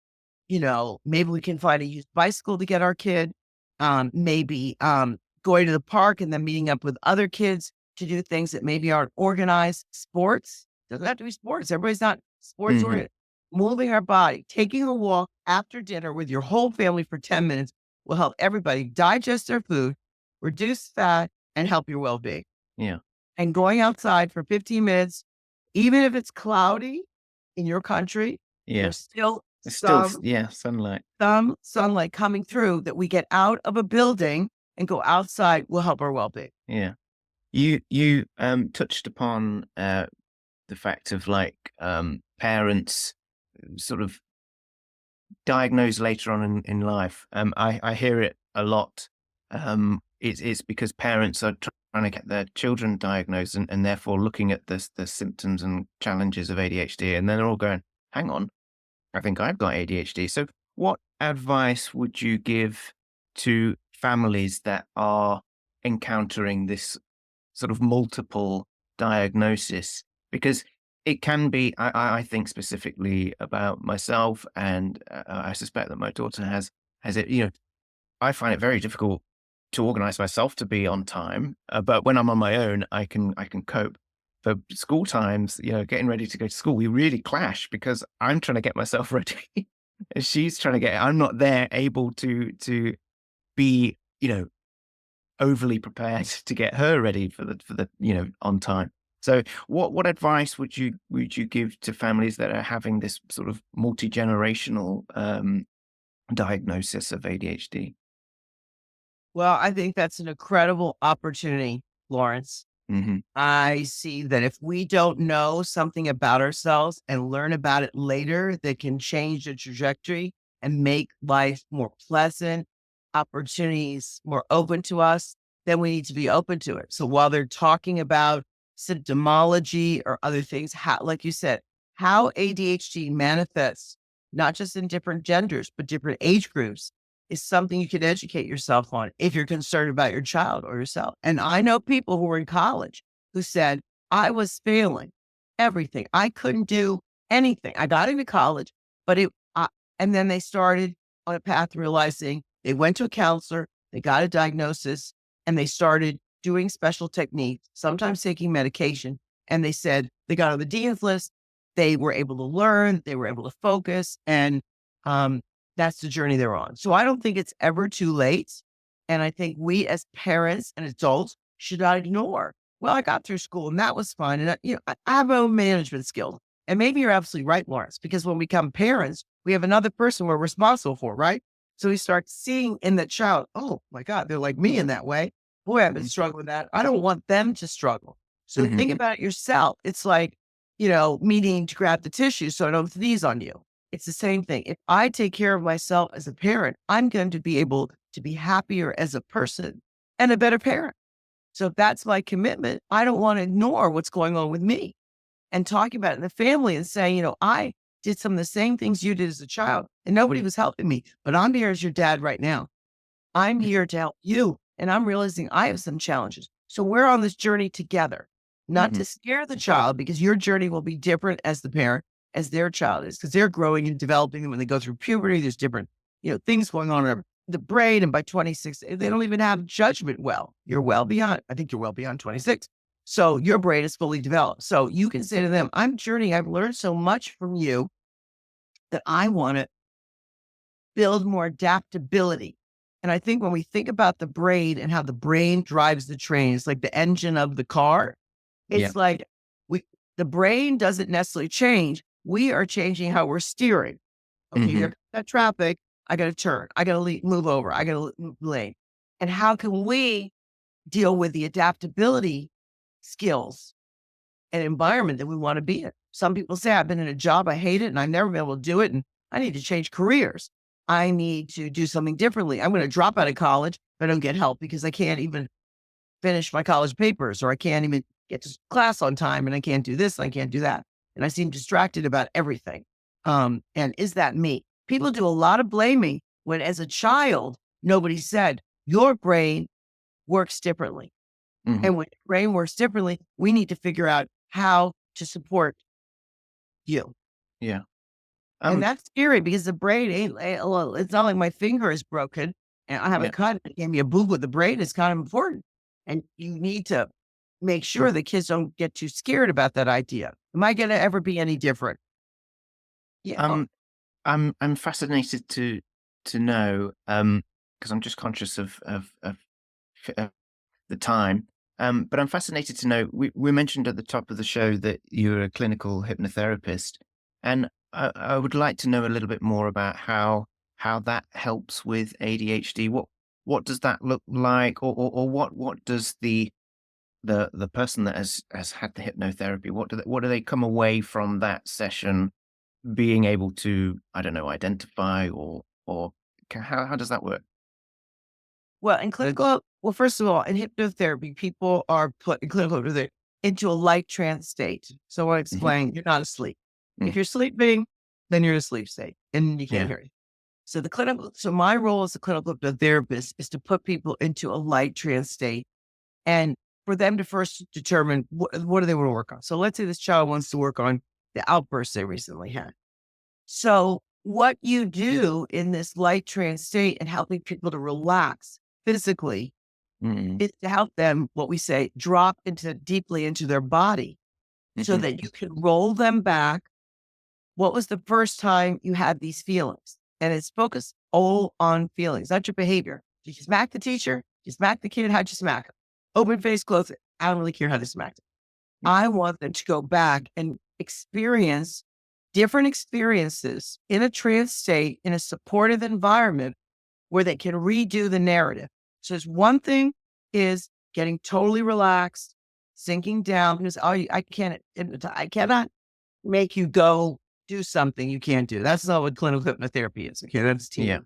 Maybe we can find a used bicycle to get our kid. Maybe going to the park and then meeting up with other kids to do things that maybe aren't organized. Sports doesn't have to be sports. Everybody's not sports Mhm. oriented. Moving our body, taking a walk after dinner with your whole family for 10 minutes will help everybody digest their food, reduce fat, and help your well-being. Yeah. And going outside for 15 minutes, even if it's cloudy in your country, Yeah. there's still It's still some sunlight. some sunlight coming through that we get out of a building and go outside will help our well-being. Yeah. You touched upon the fact of like parents sort of diagnosed later on in life. I hear it a lot. It's because parents are trying to get their children diagnosed and therefore looking at the symptoms and challenges of ADHD, and then they're all going, "Hang on, I think I've got ADHD." So, what advice would you give to families that are encountering this sort of multiple diagnosis? Because it can be, I think specifically about myself, and I suspect that my daughter has it. I find it very difficult to organize myself to be on time, but when I'm on my own, I can cope. For school times, getting ready to go to school, we really clash because I'm trying to get myself ready, and she's trying to get. I'm not there able to be overly prepared to get her ready for the on time. So what advice would you give to families that are having this sort of multi-generational diagnosis of ADHD? Well, I think that's an incredible opportunity, Lawrence. Hmm. I see that if we don't know something about ourselves and learn about it later, that can change the trajectory and make life more pleasant, opportunities more open to us, then we need to be open to it. So while they're talking about symptomology or other things, how, like you said, how ADHD manifests, not just in different genders, but different age groups, is something you can educate yourself on if you're concerned about your child or yourself. And I know people who were in college who said, I was failing. everything. I couldn't do anything. I got into college, but and then they started on a path realizing they went to a counselor, they got a diagnosis, and they started doing special techniques, sometimes taking medication. And they said they got on the dean's list. They were able to learn, they were able to focus, and that's the journey they're on. So I don't think it's ever too late. And I think we as parents and adults should not ignore, well, I got through school and that was fine. And I have my own management skills. And maybe you're absolutely right, Laurence, because when we become parents, we have another person we're responsible for, right? So we start seeing in the child, oh my God, they're like me in that way. Boy, I've been struggling with that. I don't want them to struggle. So Mm-hmm. think about it yourself. It's like, me needing to grab the tissue so I don't sneeze on you. It's the same thing. If I take care of myself as a parent, I'm going to be able to be happier as a person and a better parent. So if that's my commitment, I don't want to ignore what's going on with me and talking about it in the family and saying, I did some of the same things you did as a child and nobody was helping me, but I'm here as your dad right now. I'm here to help you. And I'm realizing I have some challenges. So we're on this journey together, not Mm-hmm. to scare the child, because your journey will be different as the parent as their child is, because they're growing and developing. And when they go through puberty, there's different, things going on in the brain. And by 26, they don't even have judgment well. I think you're well beyond 26. So your brain is fully developed. So you can say to them, I'm journeying. I've learned so much from you that I want to build more adaptability. And I think when we think about the brain and how the brain drives the train, it's like the engine of the car. Yeah. It's like the brain doesn't necessarily change. We are changing how we're steering. Okay, Mm-hmm. here that traffic. I got to turn. I got to move over. I got to move lane. And how can we deal with the adaptability skills and environment that we want to be in? Some people say, I've been in a job, I hate it, and I've never been able to do it, and I need to change careers. I need to do something differently. I'm going to drop out of college if I don't get help because I can't even finish my college papers, or I can't even get to class on time, and I can't do this, and I can't do that. And I seem distracted about everything. And is that me? People do a lot of blaming when, as a child, nobody said, your brain works differently. Mm-hmm. And when your brain works differently, we need to figure out how to support you. Yeah. And Um. that's scary because the brain well, it's not like my finger is broken and I have a Yeah. cut. It gave me a boo with the brain. It's kind of important. And you need to make sure the kids don't get too scared about that idea. Am I going to ever be any different? Yeah. Um. I'm fascinated to know. Because I'm just conscious of the time. But I'm fascinated to know. We mentioned at the top of the show that you're a clinical hypnotherapist, and I would like to know a little bit more about how that helps with ADHD. What does that look like, or what does the person that has had the hypnotherapy, what do they come away from that session being able to, I don't know, identify, or how does that work? Well, first of all, in hypnotherapy, people are put in clinical hypnotherapy into a light trance state. So I Hmm. explain, you're not asleep. If Mm. you're sleeping, then you're in a sleep state and you can't Yeah. hear it. So my role as a clinical hypnotherapist is to put people into a light trance state and for them to first determine what do they want to work on. So let's say this child wants to work on the outburst they recently had. So what you do in this light trance state and helping people to relax physically Mm. is to help them, what we say, drop into deeply into their body so Hmm. that you can roll them back. What was the first time you had these feelings? And it's focused all on feelings, not your behavior. Did you smack the teacher? Did you smack the kid? How'd you smack him? Open face, close it. I don't really care how they smacked him. I want them to go back and experience different experiences in a trance state, in a supportive environment where they can redo the narrative. So there's one thing is getting totally relaxed, sinking down because I cannot make you go do something you can't do. That's not what clinical hypnotherapy is. Okay, that's Yeah.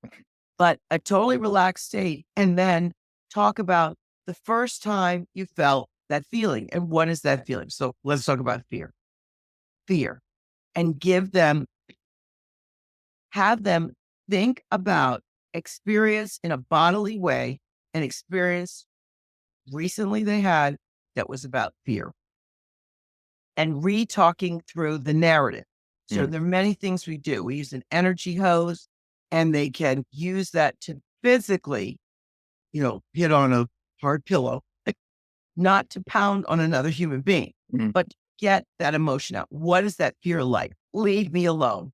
team. But a totally relaxed state, and then talk about the first time you felt that feeling and what is that feeling. So let's talk about fear, and have them think about experience in a bodily way, an experience recently they had that was about fear. and re-talking through the narrative. So Mm. there are many things we do. We use an energy hose, and they can use that to physically, hit on a hard pillow, not to pound on another human being, Mm. but get that emotion out. What is that fear like? Leave me alone.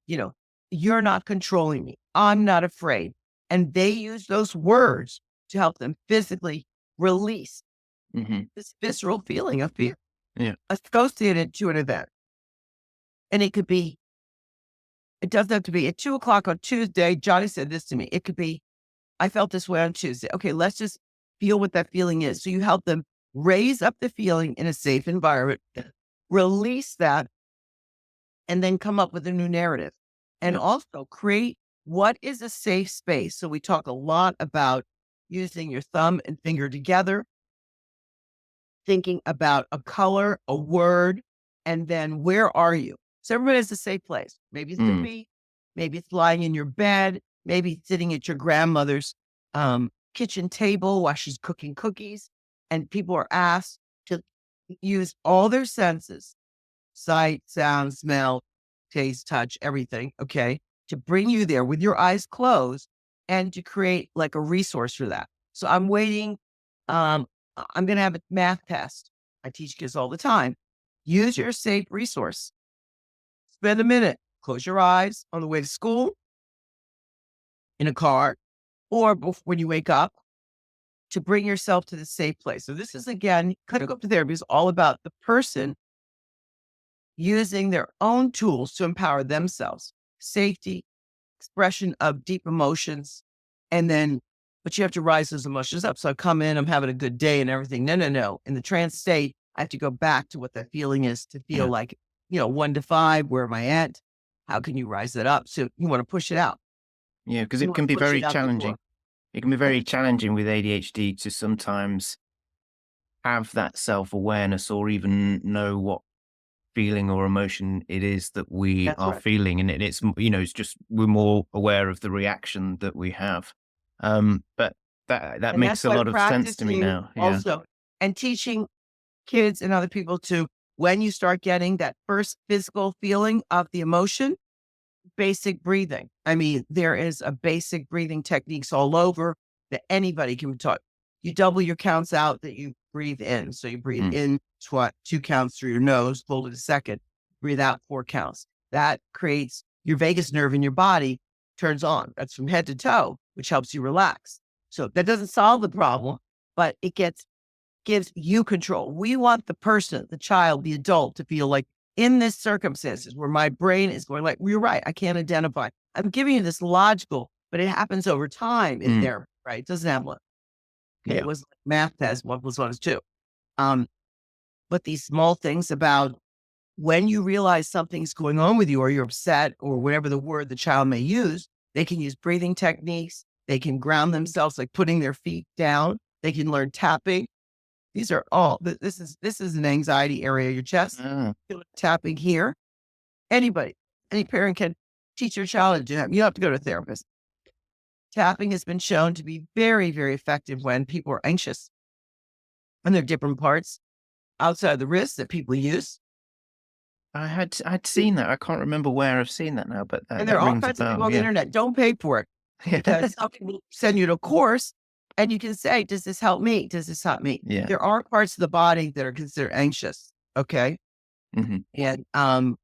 You're not controlling me. I'm not afraid. And they use those words to help them physically release Mm-hmm. this visceral feeling of fear Yeah. associated to an event. And it doesn't have to be at 2:00 on Tuesday. Johnny said this to me. It could be, I felt this way on Tuesday. Okay, let's just feel what that feeling is. So you help them raise up the feeling in a safe environment, release that, and then come up with a new narrative. And Yeah. also create what is a safe space. So we talk a lot about using your thumb and finger together, thinking about a color, a word, and then where are you? So everybody has a safe place. Maybe it's the Mm. beach, maybe it's lying in your bed, maybe it's sitting at your grandmother's kitchen table while she's cooking cookies. And people are asked to use all their senses: sight, sound, smell, taste, touch, everything. Okay. To bring you there with your eyes closed and to create like a resource for that. So I'm waiting. Um, I'm going to have a math test. I teach kids all the time. Use your safe resource. Spend a minute, close your eyes on the way to school, in a car, or when you wake up, to bring yourself to the safe place. So this is, again, clinical therapy is all about the person using their own tools to empower themselves, safety, expression of deep emotions, and then, but you have to rise those emotions up. So I come in, I'm having a good day and everything. No, no, no. In the trance state, I have to go back to what that feeling is to feel Yeah. like, 1 to 5, where am I at? How can you rise that up? So you want to push it out. Yeah. Because You it want can to be push very it out the door. challenging. It can be very challenging with ADHD to sometimes have that self-awareness or even know what feeling or emotion it is that we That's are right. feeling. And it's just, we're more aware of the reaction that we have. But that And that's makes a why lot of sense to me practicing now. Yeah. also and teaching kids and other people to, when you start getting that first physical feeling of the emotion, basic breathing. I mean, there is a basic breathing techniques all over that anybody can be taught. You double your counts out that you breathe in. So you breathe Mm. in 2 counts through your nose, hold it a second, breathe out 4 counts. That creates your vagus nerve in your body turns on. That's from head to toe, which helps you relax. So that doesn't solve the problem, but it gives you control. We want the person, the child, the adult to feel like, in this circumstances where my brain is going like, you're right, I can't identify. I'm giving you this logical, but it happens over time in Mm. there, right? It doesn't happen. Okay, Yeah. it was like math test, 1 + 1 is 2. Um, but these small things about when you realize something's going on with you, or you're upset, or whatever the word the child may use, they can use breathing techniques. They can ground themselves, like putting their feet down. They can learn tapping. These are all, this is an anxiety area, your chest, Ah. tapping here. Anybody, any parent can teach your child to do that. You don't have to go to a therapist. Tapping has been shown to be very, very effective when people are anxious. And there are different parts outside the wrist that people use. I'd seen that. I can't remember where I've seen that now, but And there that are all rings a kinds of people bell. on the Yeah. internet. Don't pay for it, because some people send you to a course and you can say, does this help me? Does this help me? Yeah. There are parts of the body that are considered anxious. Okay. Hmm. And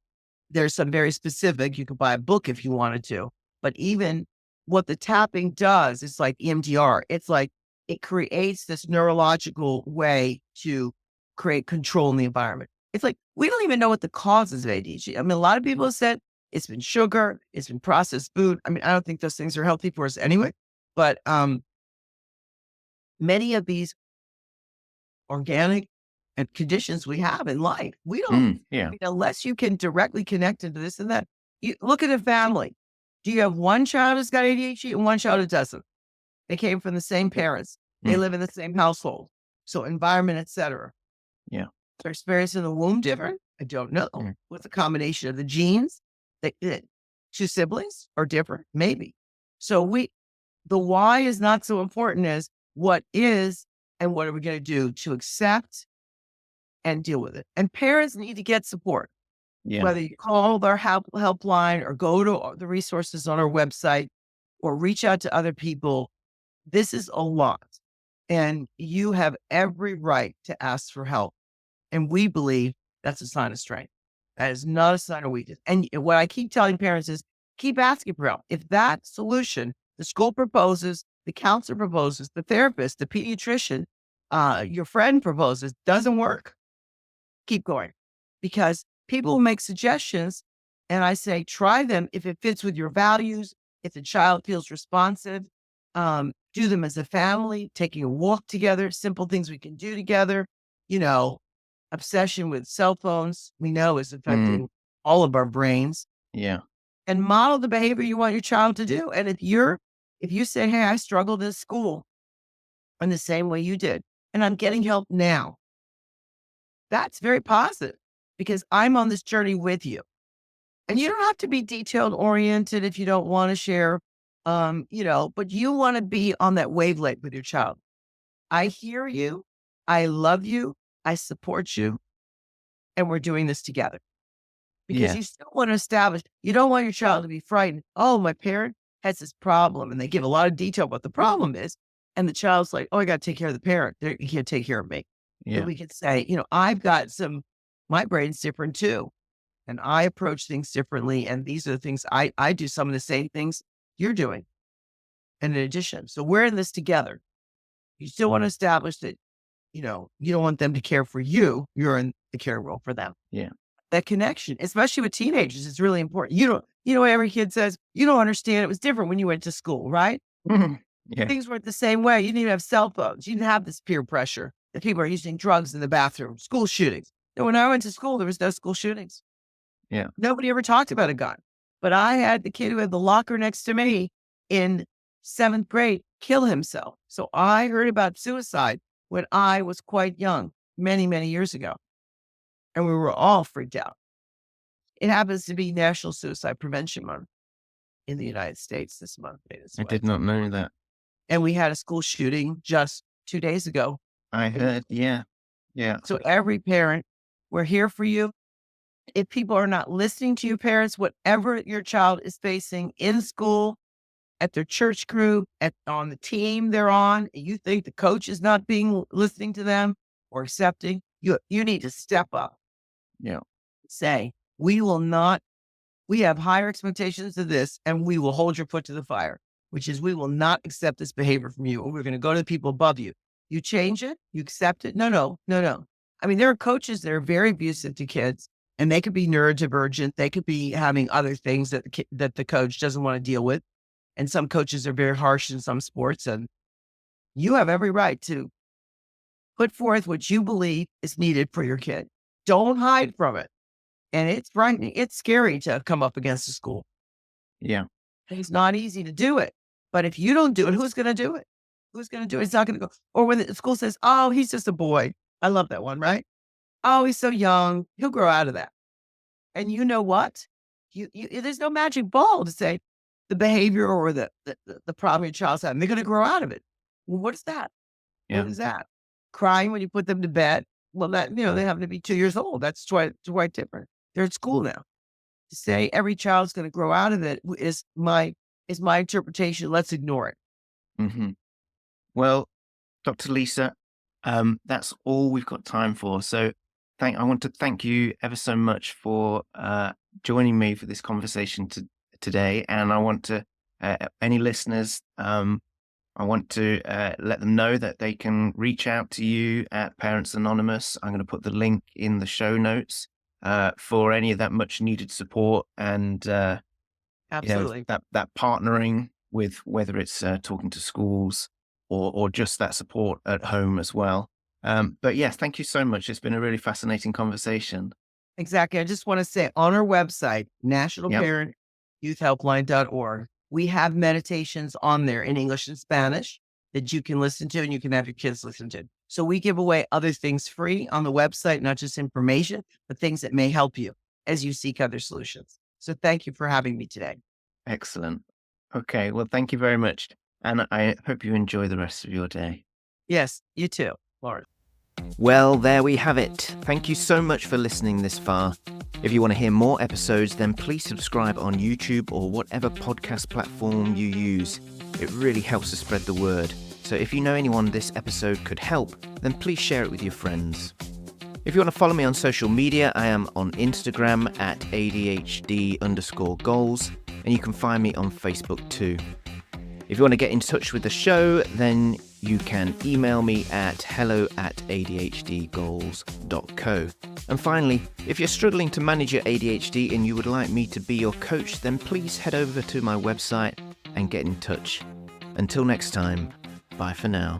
there's some very specific, you could buy a book if you wanted to, but even what the tapping does is like EMDR. It's like it creates this neurological way to create control in the environment. It's like we don't even know what the causes of ADHD. I mean, a lot of people have said it's been sugar, it's been processed food. I mean, I don't think those things are healthy for us anyway, but many of these organic and conditions we have in life, we don't, Yeah. unless you can directly connect into this and that. You look at a family. Do you have one child who's got ADHD and one child who doesn't? They came from the same parents. They Mm. live in the same household. So environment, etc. Yeah. Their experience in the womb different? I don't know. Mm. What's a combination of the genes? That 2 siblings are different? Maybe. So the why is not so important as what is and what are we going to do to accept and deal with it. And parents need to get support, Yeah. whether you call our helpline or go to the resources on our website or reach out to other people. This is a lot. And you have every right to ask for help. And we believe that's a sign of strength. That is not a sign of weakness. And what I keep telling parents is keep asking for help. If that solution the school proposes, the counselor proposes, the therapist, the pediatrician, your friend proposes, doesn't work, keep going. Because people make suggestions and I say, try them if it fits with your values, if the child feels responsive, do them as a family, taking a walk together, simple things we can do together, obsession with cell phones, we know is Mm, affecting all of our brains, yeah. and model the behavior you want your child to do. And if you say, hey, I struggled in school in the same way you did, and I'm getting help now, that's very positive because I'm on this journey with you. And you don't have to be detailed oriented if you don't want to share, but you want to be on that wavelength with your child. I hear you. I love you. I support you. And we're doing this together because Yeah. you still want to establish, you don't want your child to be frightened. Oh, my parent has this problem. And they give a lot of detail what the problem is. And the child's like, oh, I got to take care of the parent. He can't take care of me. But Yeah. we could say, I've got my brain's different too. And I approach things differently. And these are the things I do some of the same things you're doing. And in addition, so we're in this together. You still want to establish that, you don't want them to care for you. You're in the care role for them. Yeah. That connection, especially with teenagers, is really important. What every kid says, you don't understand. It was different when you went to school, right? Mhm. Yeah. Things weren't the same way. You didn't even have cell phones. You didn't have this peer pressure that people are using drugs in the bathroom, school shootings. And when I went to school, there was no school shootings. Yeah. Nobody ever talked about a gun. But I had the kid who had the locker next to me in 7th grade kill himself. So I heard about suicide when I was quite young, many, many years ago. And we were all freaked out. It happens to be National Suicide Prevention Month in the United States this month. I did not know that. And we had a school shooting just 2 days ago. I heard. Yeah. Yeah. So every parent, we're here for you. If people are not listening to you, parents, whatever your child is facing in school, at their church group, on the team they're on, and you think the coach is not listening to them or accepting, you need to step up. Yeah. Say, we have higher expectations of this, and we will hold your foot to the fire, which is we will not accept this behavior from you. And we're going to go to the people above you. You change it, you accept it. No. I mean, there are coaches that are very abusive to kids, and they could be neurodivergent. They could be having other things that the coach doesn't want to deal with. And some coaches are very harsh in some sports, and you have every right to put forth what you believe is needed for your kid. Don't hide from it. And it's frightening. It's scary to come up against a school. Yeah. It's not easy to do it. But if you don't do it, who's going to do it? Who's going to do it? It's not going to go. Or when the school says, oh, he's just a boy. I love that one, right? Oh, he's so young. He'll grow out of that. And you know what? There's no magic ball to say the behavior or the problem your child's having. They're going to grow out of it. Well, what is that? Yeah. What is that? Crying when you put them to bed? Well, they have to be 2 years old. That's quite different. They're at school now. To say every child's going to grow out of it is my interpretation. Let's ignore it. Hmm. Well, Dr. Lisa, that's all we've got time for. So I want to thank you ever so much for joining me for this conversation today. And I want to, any listeners, I want to let them know that they can reach out to you at Parents Anonymous. I'm going to put the link in the show notes for any of that much needed support and Absolutely. that partnering with whether it's talking to schools or just that support at home as well. But yes, thank you so much. It's been a really fascinating conversation. Exactly. I just want to say on our website, Yep. nationalparentyouthhelpline.org, we have meditations on there in English and Spanish that you can listen to and you can have your kids listen to. So we give away other things free on the website, not just information, but things that may help you as you seek other solutions. So thank you for having me today. Excellent. Okay. Well, thank you very much. And I hope you enjoy the rest of your day. Yes, you too, Laurence. Well, there we have it. Thank you so much for listening this far. If you want to hear more episodes, then please subscribe on YouTube or whatever podcast platform you use. It really helps to spread the word. So if you know anyone this episode could help, then please share it with your friends. If you want to follow me on social media, I am on Instagram at ADHD_goals, and you can find me on Facebook too. If you want to get in touch with the show, then you can email me at hello@adhdgoals.co. And finally, if you're struggling to manage your ADHD and you would like me to be your coach, then please head over to my website and get in touch. Until next time, bye for now.